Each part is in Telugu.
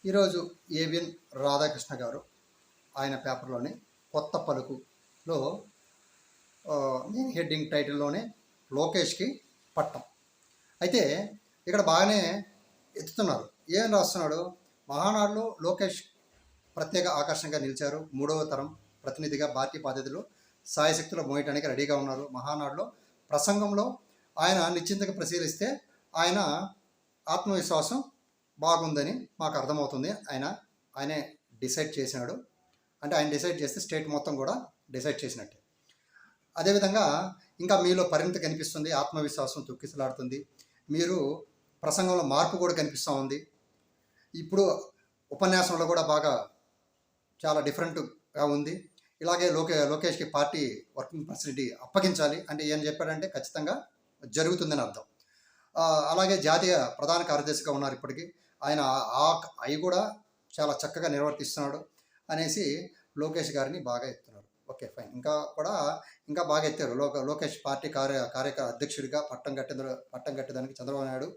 ఈరోజు ఏవిఎన్ రాధాకృష్ణ గారు ఆయన పేపర్లోని కొత్త పలుకులో మెయిన్ హెడ్డింగ్ టైటిల్లోనే లోకేష్కి పట్టం. అయితే ఇక్కడ బాగానే ఎత్తుతున్నారు. ఏం రాస్తున్నాడు? మహానాడులో లోకేష్ ప్రత్యేక ఆకర్షణగా నిలిచారు. 3వ తరం ప్రతినిధిగా పార్టీ బాధ్యతలు సాయశక్తులు మోయటానికి రెడీగా ఉన్నారు. మహానాడులో ప్రసంగంలో ఆయన నిశ్చింతగా పరిశీలిస్తే ఆయన ఆత్మవిశ్వాసం బాగుందని మాకు అర్థమవుతుంది. ఆయనే డిసైడ్ చేసినాడు. అంటే ఆయన డిసైడ్ చేస్తే స్టేట్ మొత్తం కూడా డిసైడ్ చేసినట్టే. అదేవిధంగా ఇంకా మీలో పరిణతి కనిపిస్తుంది, ఆత్మవిశ్వాసం తొక్కిసలాడుతుంది, మీరు ప్రసంగంలో మార్పు కూడా కనిపిస్తూ ఉంది. ఇప్పుడు ఉపన్యాసంలో కూడా బాగా చాలా డిఫరెంట్గా ఉంది. ఇలాగే లోకేష్కి పార్టీ వర్కింగ్ ప్రెసిడెంట్ అప్పగించాలి అంటే ఏం చెప్పాడంటే ఖచ్చితంగా జరుగుతుందని అర్థం. అలాగే జాతీయ ప్రధాన కార్యదర్శిగా ఉన్నారు ఇప్పటికీ. ఆయన అవి కూడా చాలా చక్కగా నిర్వర్తిస్తున్నాడు అనేసి లోకేష్ గారిని బాగా ఎత్తున్నారు. Okay, fine. ఇంకా బాగా ఎత్తారు. లోకేష్ పార్టీ కార్యకార అధ్యక్షుడిగా పట్టం కట్టేదానికి చంద్రబాబు నాయుడు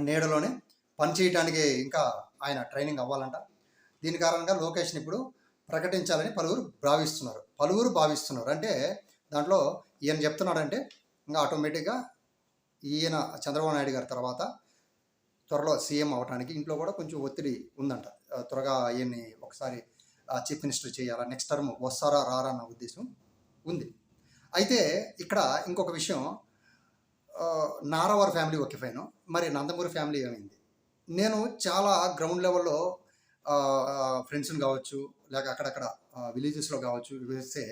నీడలోనే పనిచేయడానికి ఇంకా ఆయన ట్రైనింగ్ అవ్వాలంట. దీని కారణంగా లోకేష్ని ఇప్పుడు ప్రకటించాలని పలువురు భావిస్తున్నారు. అంటే దాంట్లో ఈయన చెప్తున్నాడంటే ఇంకా ఆటోమేటిక్గా ఈయన చంద్రబాబు నాయుడు గారి తర్వాత త్వరలో సీఎం అవడానికి ఇంట్లో కూడా కొంచెం ఒత్తిడి ఉందంట. త్వరగా ఈయన్ని ఒకసారి చీఫ్ మినిస్టర్ చేయాలా, నెక్స్ట్ టర్మ్ వస్తారా రారా అన్న ఉద్దేశం ఉంది. అయితే ఇక్కడ ఇంకొక విషయం, నారావారి ఫ్యామిలీ ఓకే ఫైన్, మరి నందమూరి ఫ్యామిలీ ఏమైంది? నేను చాలా గ్రౌండ్ లెవెల్లో ఫ్రెండ్స్ని కావచ్చు, లేక అక్కడక్కడ విలేజెస్లో కావచ్చు వేస్తే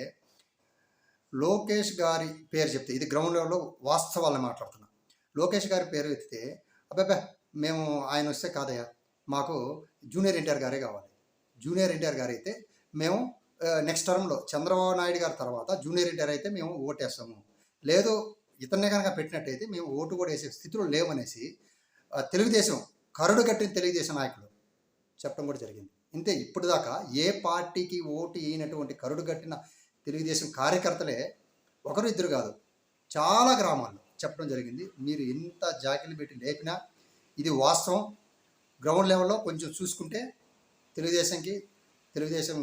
లోకేష్ గారి పేరు చెప్తే, ఇది గ్రౌండ్ లెవెల్లో వాస్తవాలను మాట్లాడుతున్నా, లోకేష్ గారి పేరు ఎత్తితే అబ్బాబ్బా మేము ఆయన వస్తే కాదయ్యా, మాకు జూనియర్ ఎన్టీఆర్ గారే కావాలి. జూనియర్ ఎన్టీఆర్ గారు అయితే మేము నెక్స్ట్ టర్మ్లో చంద్రబాబు నాయుడు గారి తర్వాత జూనియర్ ఎన్టీఆర్ అయితే మేము ఓటేస్తాము, లేదు ఇతన్నే కనుక పెట్టినట్టయితే మేము ఓటు కూడా వేసే స్థితిలో లేవనేసి తెలుగుదేశం కరడు కట్టిన తెలుగుదేశం నాయకులు చెప్పడం కూడా జరిగింది. ఇంతే, ఇప్పుడు దాకా ఏ పార్టీకి ఓటు వేయనటువంటి కరుడు కట్టిన తెలుగుదేశం కార్యకర్తలే ఒకరు ఇద్దరు కాదు, చాలా గ్రామాల్లో చెప్పడం జరిగింది. మీరు ఎంత జాకిలు పెట్టి లేపినా ఇది వాస్తవం. గ్రౌండ్ లెవెల్లో కొంచెం చూసుకుంటే తెలుగుదేశం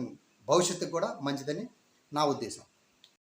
భవిష్యత్తుకు కూడా మంచిదని నా ఉద్దేశం.